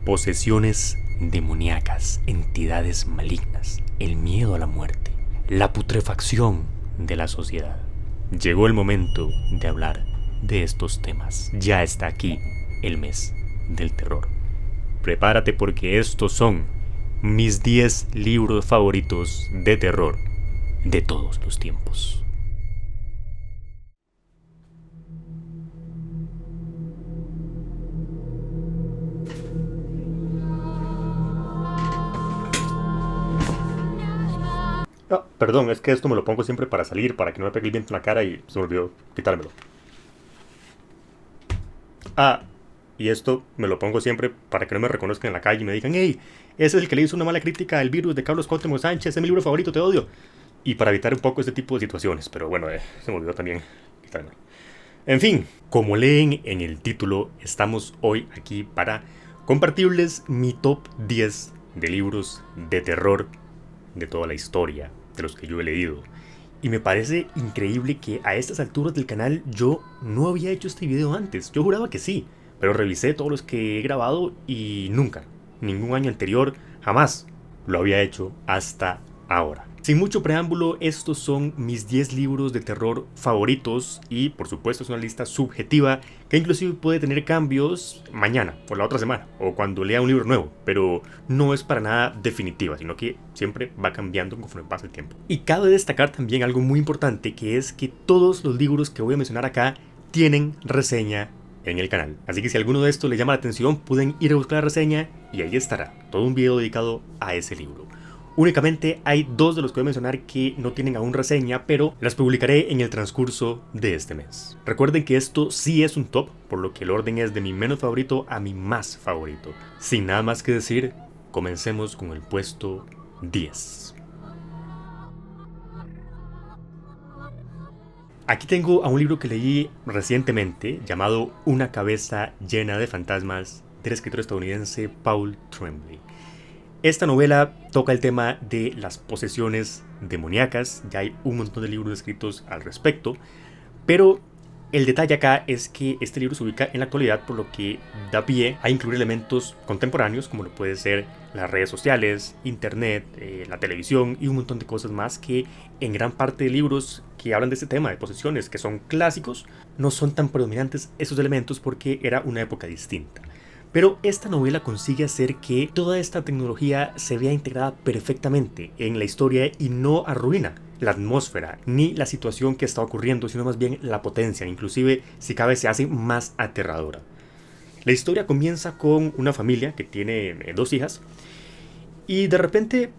Posesiones demoníacas, entidades malignas, el miedo a la muerte, la putrefacción de la sociedad. Llegó el momento de hablar de estos temas. Ya está aquí el mes del terror. Prepárate porque estos son mis 10 libros favoritos de terror de todos los tiempos. Perdón, es que esto me lo pongo siempre para salir, para que no me pegue el viento en la cara y se me olvidó quitármelo. Y esto me lo pongo siempre para que no me reconozcan en la calle y me digan: hey, ese es el que le hizo una mala crítica al virus de Carlos Cuauhtémoc Sánchez, es mi libro favorito, te odio. Y para evitar un poco este tipo de situaciones, pero bueno, se me olvidó también quitármelo. En fin, como leen en el título, estamos hoy aquí para compartirles mi top 10 de libros de terror de toda la historia, de los que yo he leído. Y me parece increíble que a estas alturas del canal yo no había hecho este video antes. Yo juraba que sí, pero revisé todos los que he grabado y nunca, ningún año anterior, jamás lo había hecho hasta ahora. Sin mucho preámbulo, estos son mis 10 libros de terror favoritos y por supuesto es una lista subjetiva que inclusive puede tener cambios mañana o la otra semana o cuando lea un libro nuevo, pero no es para nada definitiva, sino que siempre va cambiando conforme pasa el tiempo. Y cabe destacar también algo muy importante, que es que todos los libros que voy a mencionar acá tienen reseña en el canal. Así que si alguno de estos les llama la atención, pueden ir a buscar la reseña y ahí estará todo un video dedicado a ese libro. Únicamente hay 2 de los que voy a mencionar que no tienen aún reseña, pero las publicaré en el transcurso de este mes. Recuerden que esto sí es un top, por lo que el orden es de mi menos favorito a mi más favorito. Sin nada más que decir, comencemos con el puesto 10. Aquí tengo a un libro que leí recientemente llamado Una cabeza llena de fantasmas, del escritor estadounidense Paul Tremblay. Esta novela toca el tema de las posesiones demoníacas, ya hay un montón de libros escritos al respecto, pero el detalle acá es que este libro se ubica en la actualidad, por lo que da pie a incluir elementos contemporáneos como lo puede ser las redes sociales, internet, la televisión y un montón de cosas más que en gran parte de libros que hablan de este tema de posesiones, que son clásicos, no son tan predominantes esos elementos porque era una época distinta. Pero esta novela consigue hacer que toda esta tecnología se vea integrada perfectamente en la historia y no arruina la atmósfera ni la situación que está ocurriendo, sino más bien la potencia, inclusive si cabe se hace más aterradora. La historia comienza con una familia que tiene 2 hijas y de repente,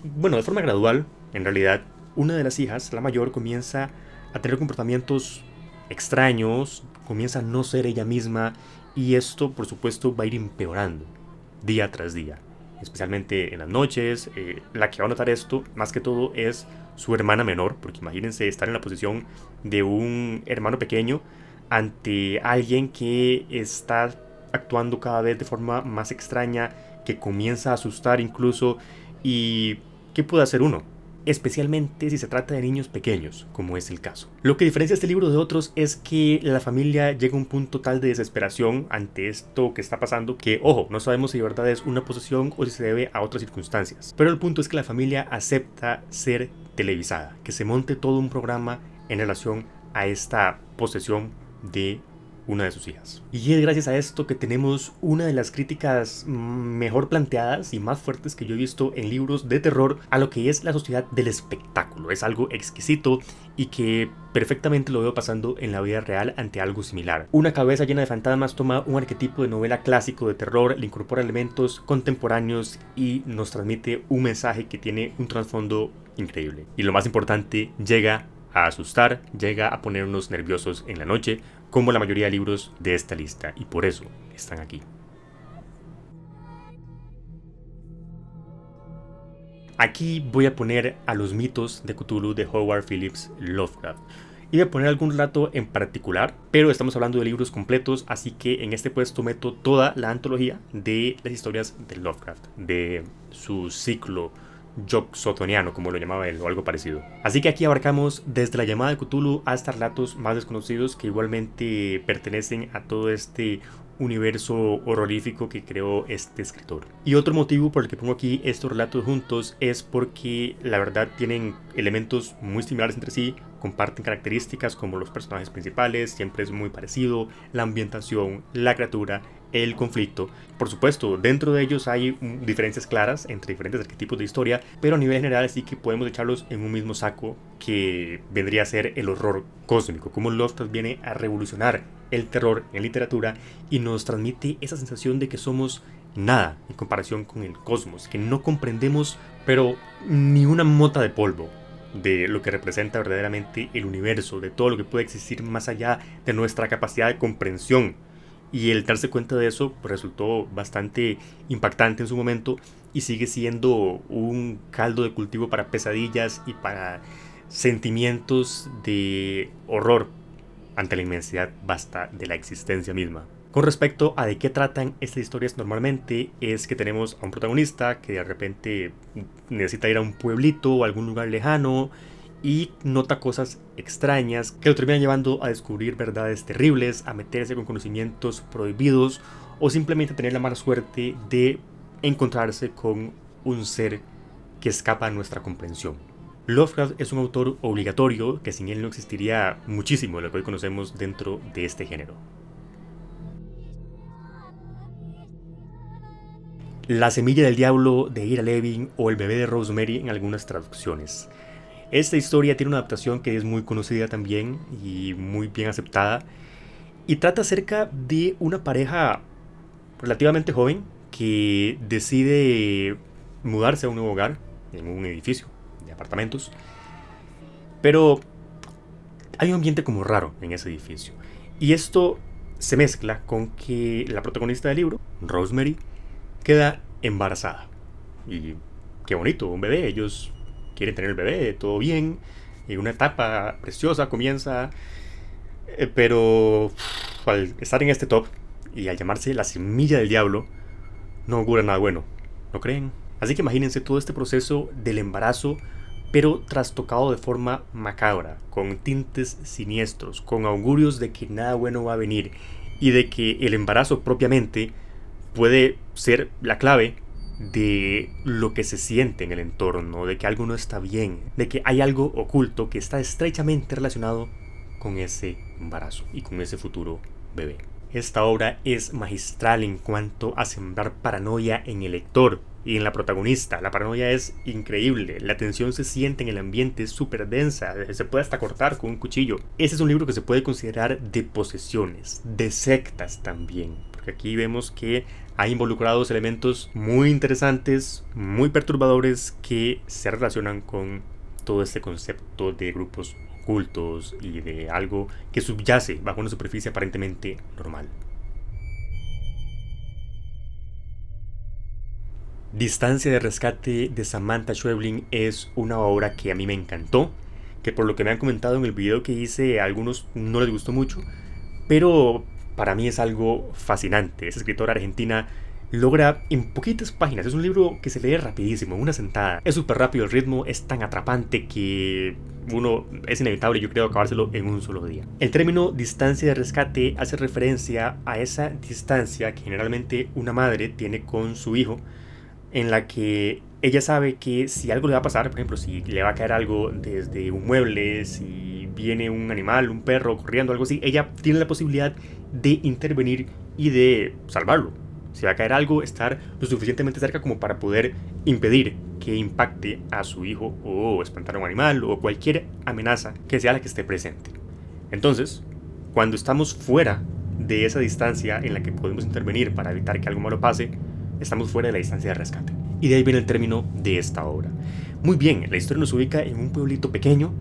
de forma gradual, en realidad, una de las hijas, la mayor, comienza a tener comportamientos extraños, comienza a no ser ella misma. Y esto, por supuesto, va a ir empeorando día tras día, especialmente en las noches. La que va a notar esto, más que todo, es su hermana menor, porque imagínense estar en la posición de un hermano pequeño ante alguien que está actuando cada vez de forma más extraña, que comienza a asustar incluso. ¿Y qué puede hacer uno? Especialmente si se trata de niños pequeños, como es el caso. Lo que diferencia este libro de otros es que la familia llega a un punto tal de desesperación ante esto que está pasando que, ojo, no sabemos si de verdad es una posesión o si se debe a otras circunstancias. Pero el punto es que la familia acepta ser televisada, que se monte todo un programa en relación a esta posesión de una de sus hijas. Y es gracias a esto que tenemos una de las críticas mejor planteadas y más fuertes que yo he visto en libros de terror a lo que es la sociedad del espectáculo. Es algo exquisito y que perfectamente lo veo pasando en la vida real ante algo similar. Una cabeza llena de fantasmas toma un arquetipo de novela clásico de terror, le incorpora elementos contemporáneos y nos transmite un mensaje que tiene un trasfondo increíble. Y lo más importante, llega a asustar, llega a ponernos nerviosos en la noche, como la mayoría de libros de esta lista, y por eso están aquí. Aquí voy a poner a los mitos de Cthulhu de Howard Phillips Lovecraft. Y voy a poner algún relato en particular, pero estamos hablando de libros completos, así que en este puesto meto toda la antología de las historias de Lovecraft, de su ciclo Yoxotoniano, como lo llamaba él, o algo parecido. Así que aquí abarcamos desde la llamada de Cthulhu hasta relatos más desconocidos que igualmente pertenecen a todo este universo horrorífico que creó este escritor. Y otro motivo por el que pongo aquí estos relatos juntos es porque la verdad tienen elementos muy similares entre sí, comparten características como los personajes principales, siempre es muy parecido, la ambientación, la criatura, el conflicto. Por supuesto, dentro de ellos hay diferencias claras entre diferentes arquetipos de historia, pero a nivel general sí que podemos echarlos en un mismo saco que vendría a ser el horror cósmico, como Lovecraft viene a revolucionar el terror en literatura y nos transmite esa sensación de que somos nada en comparación con el cosmos, que no comprendemos pero ni una mota de polvo de lo que representa verdaderamente el universo, de todo lo que puede existir más allá de nuestra capacidad de comprensión. Y el darse cuenta de eso resultó bastante impactante en su momento y sigue siendo un caldo de cultivo para pesadillas y para sentimientos de horror ante la inmensidad vasta de la existencia misma. Con respecto a de qué tratan estas historias normalmente, es que tenemos a un protagonista que de repente necesita ir a un pueblito o algún lugar lejano y nota cosas extrañas que lo terminan llevando a descubrir verdades terribles, a meterse con conocimientos prohibidos o simplemente tener la mala suerte de encontrarse con un ser que escapa a nuestra comprensión. Lovecraft es un autor obligatorio que sin él no existiría muchísimo de lo que hoy conocemos dentro de este género. La semilla del diablo de Ira Levin o El bebé de Rosemary en algunas traducciones. Esta historia tiene una adaptación que es muy conocida también y muy bien aceptada y trata acerca de una pareja relativamente joven que decide mudarse a un nuevo hogar en un edificio de apartamentos, pero hay un ambiente como raro en ese edificio y esto se mezcla con que la protagonista del libro, Rosemary, queda embarazada y qué bonito, un bebé, ellos quieren tener el bebé, todo bien, y una etapa preciosa comienza, pero al estar en este top y al llamarse la semilla del diablo, no augura nada bueno, ¿no creen? Así que imagínense todo este proceso del embarazo, pero trastocado de forma macabra, con tintes siniestros, con augurios de que nada bueno va a venir y de que el embarazo propiamente puede ser la clave de lo que se siente en el entorno, de que algo no está bien, de que hay algo oculto que está estrechamente relacionado con ese embarazo y con ese futuro bebé. Esta obra es magistral en cuanto a sembrar paranoia en el lector y en la protagonista. La paranoia es increíble, la tensión se siente en el ambiente, es súper densa, se puede hasta cortar con un cuchillo. Ese es un libro que se puede considerar de posesiones, de sectas también, porque aquí vemos que hay involucrados elementos muy interesantes, muy perturbadores que se relacionan con todo este concepto de grupos ocultos y de algo que subyace bajo una superficie aparentemente normal. Distancia de rescate de Samantha Schweblin es una obra que a mí me encantó, que por lo que me han comentado en el video que hice a algunos no les gustó mucho, pero para mí es algo fascinante. Esa escritora argentina logra en poquitas páginas, es un libro que se lee rapidísimo, en una sentada, es súper rápido el ritmo, es tan atrapante que es inevitable, yo creo, acabárselo en un solo día. El término distancia de rescate hace referencia a esa distancia que generalmente una madre tiene con su hijo, en la que ella sabe que si algo le va a pasar, por ejemplo, si le va a caer algo desde un mueble, si viene un animal, un perro corriendo, algo así, ella tiene la posibilidad de intervenir y de salvarlo. Si va a caer algo, estar lo suficientemente cerca como para poder impedir que impacte a su hijo o espantar a un animal o cualquier amenaza que sea la que esté presente. Entonces, cuando estamos fuera de esa distancia en la que podemos intervenir para evitar que algo malo pase, estamos fuera de la distancia de rescate. Y de ahí viene el término de esta obra. Muy bien, la historia nos ubica en un pueblito pequeño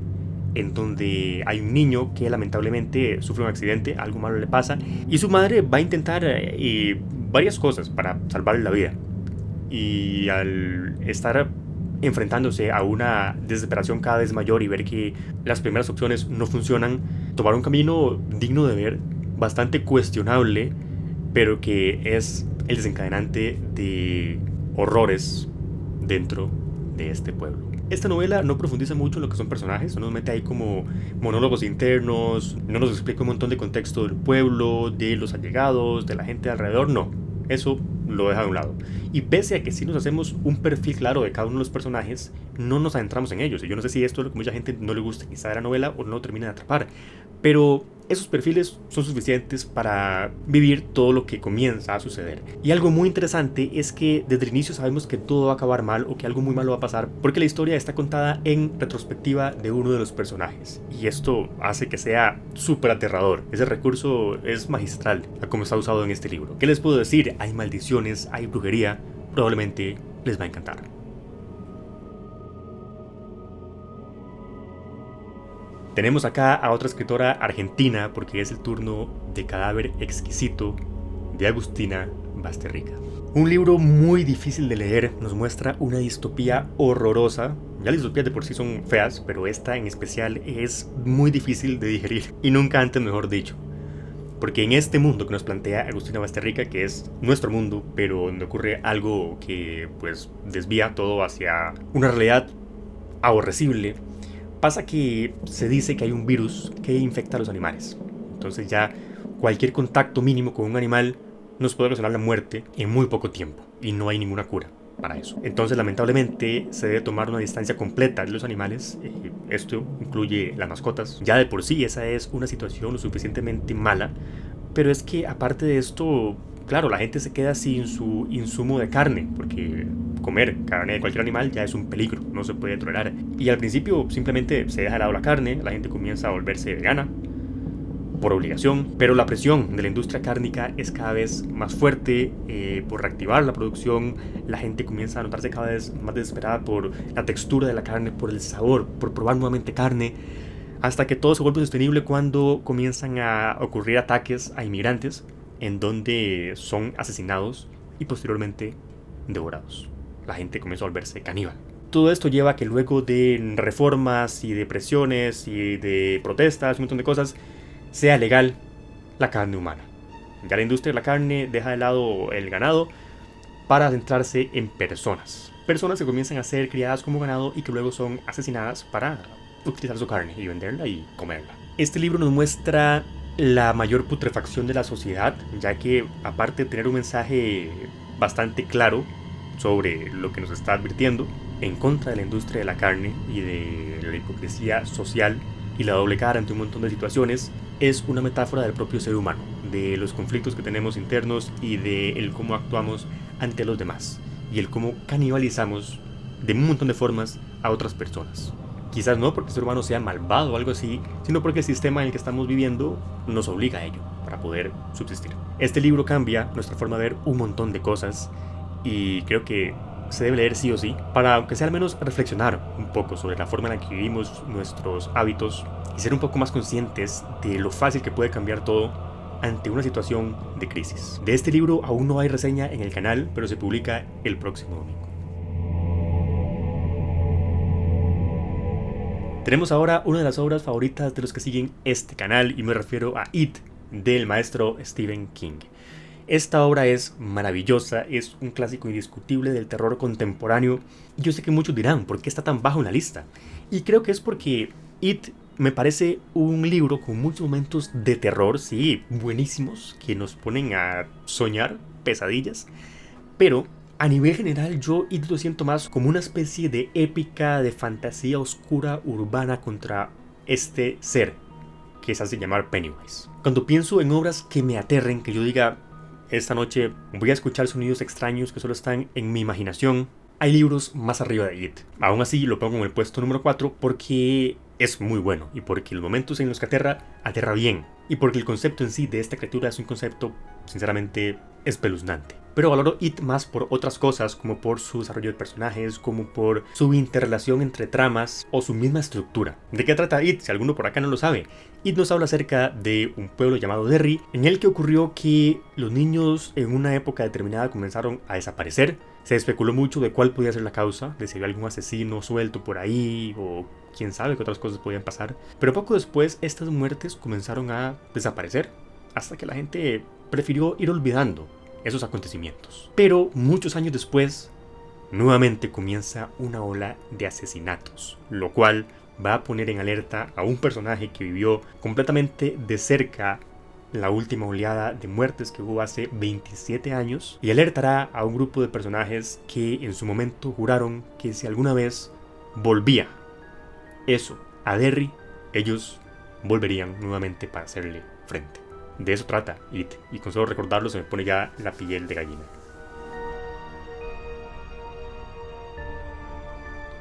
en donde hay un niño que lamentablemente sufre un accidente, algo malo le pasa, y su madre va a intentar varias cosas para salvarle la vida. Y al estar enfrentándose a una desesperación cada vez mayor y ver que las primeras opciones no funcionan, tomar un camino digno de ver, bastante cuestionable, pero que es el desencadenante de horrores dentro de este pueblo. Esta novela no profundiza mucho en lo que son personajes, no nos mete ahí como monólogos internos, no nos explica un montón de contexto del pueblo, de los allegados, de la gente de alrededor, no. Eso lo deja de un lado. Y pese a que sí nos hacemos un perfil claro de cada uno de los personajes, no nos adentramos en ellos. Y yo no sé si esto es lo que mucha gente no le gusta quizá de la novela o no lo termina de atrapar. Pero esos perfiles son suficientes para vivir todo lo que comienza a suceder. Y algo muy interesante es que desde el inicio sabemos que todo va a acabar mal o que algo muy malo va a pasar porque la historia está contada en retrospectiva de uno de los personajes. Y esto hace que sea súper aterrador. Ese recurso es magistral a como está usado en este libro. ¿Qué les puedo decir? Hay maldiciones, hay brujería. Probablemente les va a encantar. Tenemos acá a otra escritora argentina porque es el turno de Cadáver Exquisito de Agustina Basterrica. Un libro muy difícil de leer, nos muestra una distopía horrorosa. Ya las distopías de por sí son feas, pero esta en especial es muy difícil de digerir y nunca antes mejor dicho. Porque en este mundo que nos plantea Agustina Basterrica, que es nuestro mundo, pero donde ocurre algo que pues desvía todo hacia una realidad aborrecible, pasa que se dice que hay un virus que infecta a los animales. Entonces ya cualquier contacto mínimo con un animal nos puede ocasionar la muerte en muy poco tiempo y no hay ninguna cura para eso. Entonces lamentablemente se debe tomar una distancia completa de los animales. Esto incluye las mascotas. Ya de por sí esa es una situación lo suficientemente mala, pero es que aparte de esto, claro, la gente se queda sin su insumo de carne, porque comer carne de cualquier animal ya es un peligro, no se puede tolerar. Y al principio simplemente se deja de lado la carne, la gente comienza a volverse vegana por obligación, pero la presión de la industria cárnica es cada vez más fuerte. Por reactivar la producción, la gente comienza a notarse cada vez más desesperada por la textura de la carne, por el sabor, por probar nuevamente carne, hasta que todo se vuelve sostenible cuando comienzan a ocurrir ataques a inmigrantes en donde son asesinados y posteriormente devorados. La gente comienza a volverse caníbal. Todo esto lleva a que luego de reformas y de presiones y de protestas, un montón de cosas, sea legal la carne humana. Ya la industria de la carne deja de lado el ganado para centrarse en personas. Personas que comienzan a ser criadas como ganado y que luego son asesinadas para utilizar su carne y venderla y comerla. Este libro nos muestra la mayor putrefacción de la sociedad, ya que aparte de tener un mensaje bastante claro sobre lo que nos está advirtiendo en contra de la industria de la carne y de la hipocresía social y la doble cara ante un montón de situaciones, es una metáfora del propio ser humano, de los conflictos que tenemos internos y de el cómo actuamos ante los demás y el cómo canibalizamos de un montón de formas a otras personas. Quizás no porque el ser humano sea malvado o algo así, sino porque el sistema en el que estamos viviendo nos obliga a ello para poder subsistir. Este libro cambia nuestra forma de ver un montón de cosas y creo que se debe leer sí o sí para, aunque sea al menos, reflexionar un poco sobre la forma en la que vivimos, nuestros hábitos y ser un poco más conscientes de lo fácil que puede cambiar todo ante una situación de crisis. De este libro aún no hay reseña en el canal, pero se publica el próximo domingo. Tenemos ahora una de las obras favoritas de los que siguen este canal y me refiero a It, del maestro Stephen King. Esta obra es maravillosa, es un clásico indiscutible del terror contemporáneo y yo sé que muchos dirán, ¿por qué está tan bajo en la lista? Y creo que es porque It me parece un libro con muchos momentos de terror, sí, buenísimos, que nos ponen a soñar pesadillas, pero a nivel general yo It lo siento más como una especie de épica de fantasía oscura urbana contra este ser que se hace llamar Pennywise. Cuando pienso en obras que me aterren, que yo diga, esta noche voy a escuchar sonidos extraños que solo están en mi imaginación, hay libros más arriba de It. Aún así lo pongo en el puesto número 4 porque es muy bueno y porque los momentos en los que aterra bien y porque el concepto en sí de esta criatura es un concepto sinceramente espeluznante. Pero valoro It más por otras cosas, como por su desarrollo de personajes, como por su interrelación entre tramas o su misma estructura. ¿De qué trata It? Si alguno por acá no lo sabe. It nos habla acerca de un pueblo llamado Derry, en el que ocurrió que los niños en una época determinada comenzaron a desaparecer. Se especuló mucho de cuál podía ser la causa, de si había algún asesino suelto por ahí o quién sabe qué otras cosas podían pasar. Pero poco después estas muertes comenzaron a desaparecer, hasta que la gente prefirió ir olvidando esos acontecimientos. Pero muchos años después nuevamente comienza una ola de asesinatos, lo cual va a poner en alerta a un personaje que vivió completamente de cerca la última oleada de muertes que hubo hace 27 años y alertará a un grupo de personajes que en su momento juraron que si alguna vez volvía eso a Derry, ellos volverían nuevamente para hacerle frente. De eso trata It, y con solo recordarlo se me pone ya la piel de gallina.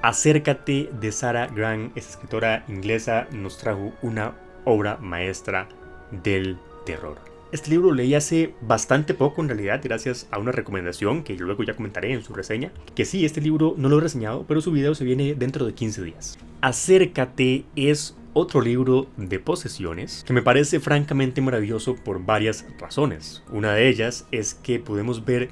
Acércate de Sarah Grant, esta escritora inglesa, nos trajo una obra maestra del terror. Este libro lo leí hace bastante poco en realidad, gracias a una recomendación que luego ya comentaré en su reseña. Que sí, este libro no lo he reseñado, pero su video se viene dentro de 15 días. Acércate es otro libro de posesiones que me parece francamente maravilloso por varias razones. Una de ellas es que podemos ver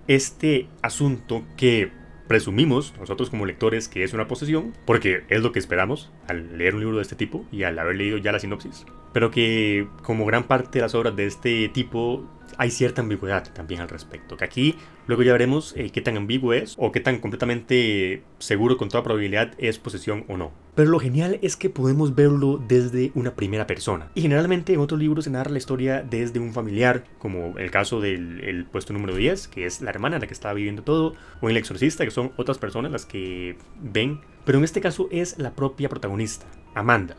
este asunto que presumimos nosotros como lectores que es una posesión, porque es lo que esperamos al leer un libro de este tipo y al haber leído ya la sinopsis, pero que como gran parte de las obras de este tipo hay cierta ambigüedad también al respecto, que aquí luego ya veremos qué tan ambiguo es o qué tan completamente seguro con toda probabilidad es posesión o no. Pero lo genial es que podemos verlo desde una primera persona, y generalmente en otros libros se narra la historia desde un familiar, como el caso del puesto número 10, que es la hermana la que estaba viviendo todo, o en El Exorcista, que son otras personas las que ven, pero en este caso es la propia protagonista, Amanda.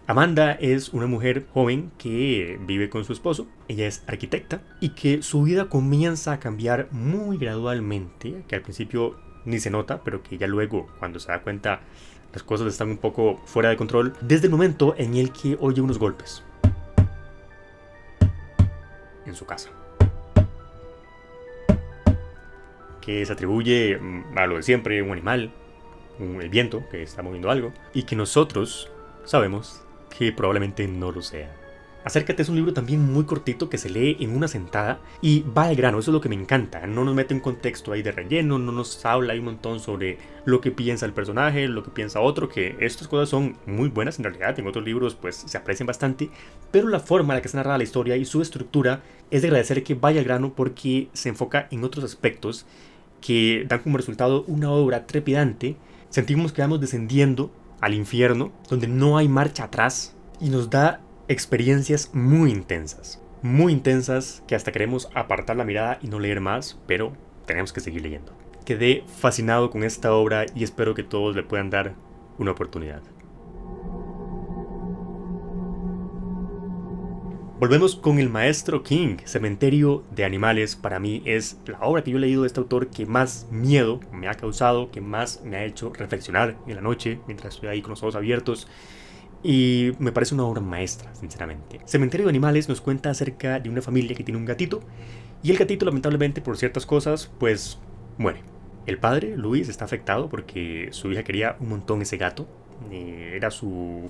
Amanda es una mujer joven que vive con su esposo, ella es arquitecta, y que su vida comienza a cambiar muy gradualmente, que al principio ni se nota, pero que ya luego, cuando se da cuenta, las cosas están un poco fuera de control, desde el momento en el que oye unos golpes en su casa, que se atribuye a lo de siempre, un animal, el viento que está moviendo algo, y que nosotros sabemos que probablemente no lo sea. Acércate es un libro también muy cortito que se lee en una sentada y va al grano, eso es lo que me encanta. No nos mete un contexto ahí de relleno, no nos habla ahí un montón sobre lo que piensa el personaje, lo que piensa otro, que estas cosas son muy buenas en realidad, en otros libros pues se aprecian bastante, pero la forma en la que se narra la historia y su estructura es de agradecer que vaya al grano porque se enfoca en otros aspectos que dan como resultado una obra trepidante. Sentimos que vamos descendiendo al infierno, donde no hay marcha atrás, y nos da experiencias muy intensas que hasta queremos apartar la mirada y no leer más, pero tenemos que seguir leyendo. Quedé fascinado con esta obra y espero que todos le puedan dar una oportunidad. Volvemos con El Maestro King, Cementerio de Animales. Para mí es la obra que yo he leído de este autor que más miedo me ha causado, que más me ha hecho reflexionar en la noche mientras estoy ahí con los ojos abiertos. Y me parece una obra maestra, sinceramente. Cementerio de Animales nos cuenta acerca de una familia que tiene un gatito, y el gatito, lamentablemente, por ciertas cosas, pues muere. El padre, Luis, está afectado porque su hija quería un montón ese gato. Era su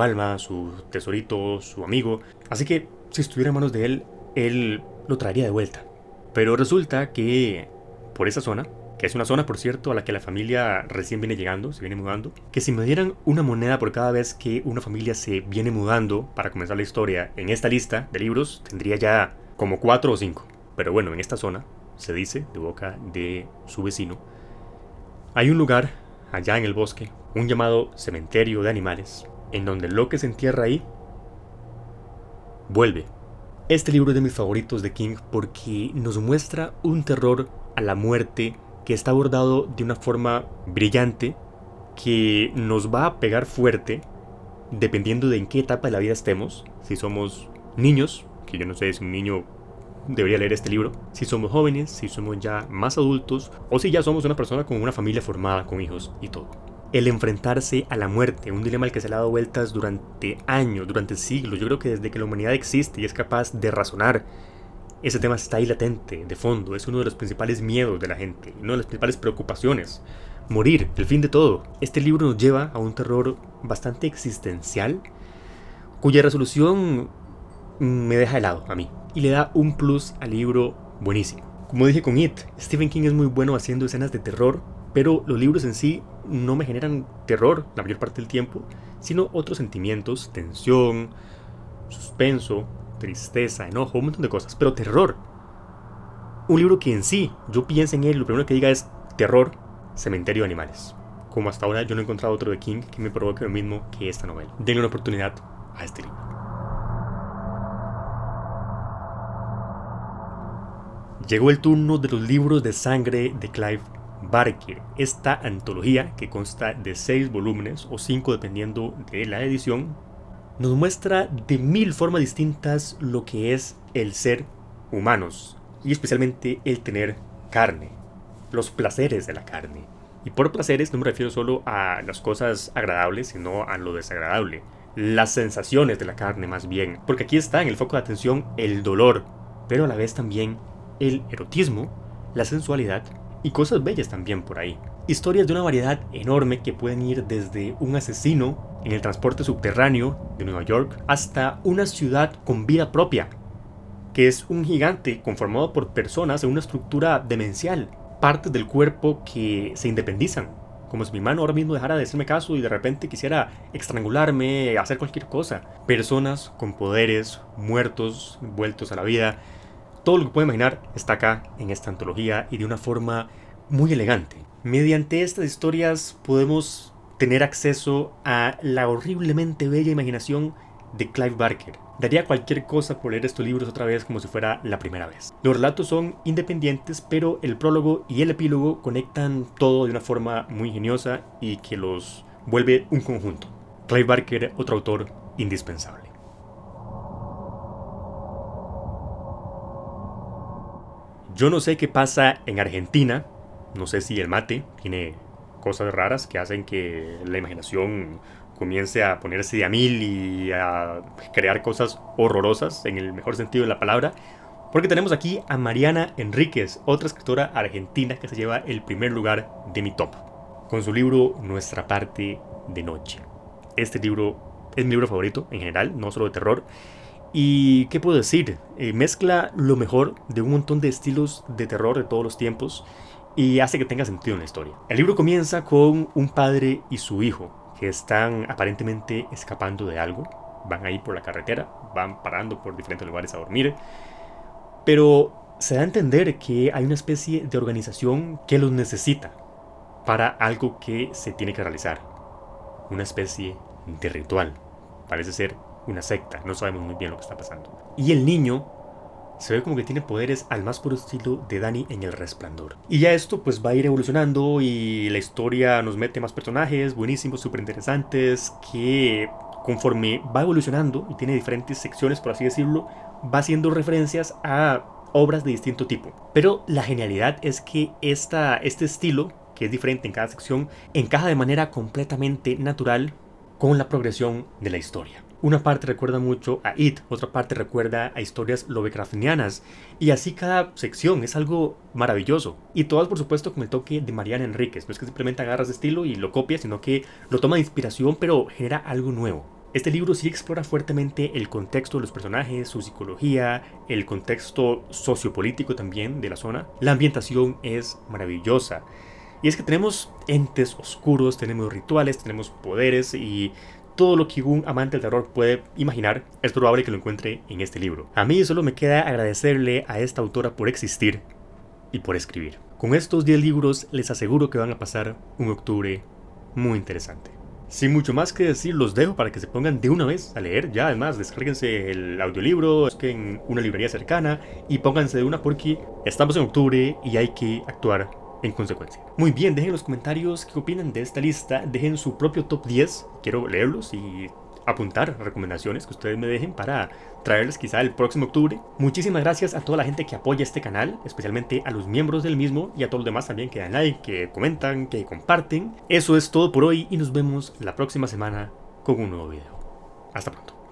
alma, su tesorito, su amigo. Así que si estuviera en manos de él lo traería de vuelta. Pero resulta que por esa zona, que es una zona, por cierto, a la que la familia recién viene llegando, se viene mudando, que si me dieran una moneda por cada vez que una familia se viene mudando para comenzar la historia en esta lista de libros, tendría ya como 4 o 5. Pero bueno, en esta zona, se dice, de boca de su vecino, hay un lugar allá en el bosque, un llamado Cementerio de Animales, en donde lo que se entierra ahí vuelve. Este libro es de mis favoritos de King porque nos muestra un terror a la muerte que está abordado de una forma brillante, que nos va a pegar fuerte dependiendo de en qué etapa de la vida estemos. Si somos niños, que yo no sé si un niño debería leer este libro, si somos jóvenes, si somos ya más adultos, o si ya somos una persona con una familia formada, con hijos y todo. El enfrentarse a la muerte, un dilema al que se le ha dado vueltas durante años, durante siglos. Yo creo que desde que la humanidad existe y es capaz de razonar, ese tema está ahí latente, de fondo. Es uno de los principales miedos de la gente, una de las principales preocupaciones. Morir, el fin de todo. Este libro nos lleva a un terror bastante existencial, cuya resolución me deja helado a mí, y le da un plus al libro buenísimo. Como dije con It, Stephen King es muy bueno haciendo escenas de terror, pero los libros en sí no me generan terror la mayor parte del tiempo, sino otros sentimientos, tensión, suspenso, tristeza, enojo, un montón de cosas, pero terror. Un libro que en sí, yo pienso en él, lo primero que diga es, terror, cementerio de animales. Como hasta ahora yo no he encontrado otro de King que me provoque lo mismo que esta novela. Denle una oportunidad a este libro. Llegó el turno de los libros de sangre de Clive Barker. Esta antología, que consta de 6 volúmenes o 5 dependiendo de la edición, nos muestra de 1000 formas distintas lo que es el ser humanos y especialmente el tener carne, los placeres de la carne. Y por placeres no me refiero solo a las cosas agradables, sino a lo desagradable, las sensaciones de la carne más bien, porque aquí está en el foco de atención el dolor, pero a la vez también el erotismo, la sensualidad y cosas bellas también por ahí. Historias de una variedad enorme que pueden ir desde un asesino en el transporte subterráneo de Nueva York hasta una ciudad con vida propia, que es un gigante conformado por personas en una estructura demencial, partes del cuerpo que se independizan, como si mi mano ahora mismo dejara de hacerme caso y de repente quisiera estrangularme, hacer cualquier cosa. Personas con poderes, muertos, vueltos a la vida. Todo lo que puedo imaginar está acá en esta antología y de una forma muy elegante. Mediante estas historias podemos tener acceso a la horriblemente bella imaginación de Clive Barker. Daría cualquier cosa por leer estos libros otra vez como si fuera la primera vez. Los relatos son independientes, pero el prólogo y el epílogo conectan todo de una forma muy ingeniosa y que los vuelve un conjunto. Clive Barker, otro autor indispensable. Yo no sé qué pasa en Argentina, no sé si el mate tiene cosas raras que hacen que la imaginación comience a ponerse de a mil y a crear cosas horrorosas en el mejor sentido de la palabra, porque tenemos aquí a Mariana Enríquez, otra escritora argentina que se lleva el primer lugar de mi top, con su libro Nuestra parte de noche. Este libro es mi libro favorito en general, no solo de terror. Y ¿qué puedo decir? Mezcla lo mejor de un montón de estilos de terror de todos los tiempos y hace que tenga sentido en la historia. El libro comienza con un padre y su hijo que están aparentemente escapando de algo. Van ahí por la carretera, van parando por diferentes lugares a dormir, pero se da a entender que hay una especie de organización que los necesita para algo que se tiene que realizar. Una especie de ritual. Parece ser una secta, no sabemos muy bien lo que está pasando. Y el niño se ve como que tiene poderes al más puro estilo de Dani en El Resplandor. Y ya esto pues va a ir evolucionando y la historia nos mete más personajes buenísimos, súper interesantes, que conforme va evolucionando y tiene diferentes secciones, por así decirlo, va haciendo referencias a obras de distinto tipo. Pero la genialidad es que este estilo, que es diferente en cada sección, encaja de manera completamente natural con la progresión de la historia. Una parte recuerda mucho a It, otra parte recuerda a historias lovecraftianas, y así cada sección es algo maravilloso. Y todas, por supuesto, con el toque de Mariana Enríquez. No es que simplemente agarras de estilo y lo copias, sino que lo toma de inspiración, pero genera algo nuevo. Este libro sí explora fuertemente el contexto de los personajes, su psicología, el contexto sociopolítico también de la zona. La ambientación es maravillosa. Y es que tenemos entes oscuros, tenemos rituales, tenemos poderes y todo lo que un amante del terror puede imaginar es probable que lo encuentre en este libro. A mí solo me queda agradecerle a esta autora por existir y por escribir. Con estos 10 libros les aseguro que van a pasar un octubre muy interesante. Sin mucho más que decir, los dejo para que se pongan de una vez a leer. Ya además, descárguense el audiolibro, busquen una librería cercana y pónganse de una porque estamos en octubre y hay que actuar en consecuencia. Muy bien, dejen en los comentarios qué opinan de esta lista, dejen su propio top 10, quiero leerlos y apuntar recomendaciones que ustedes me dejen para traerles quizá el próximo octubre. Muchísimas gracias a toda la gente que apoya este canal, especialmente a los miembros del mismo y a todos los demás también que dan like, que comentan, que comparten. Eso es todo por hoy y nos vemos la próxima semana con un nuevo video. Hasta pronto.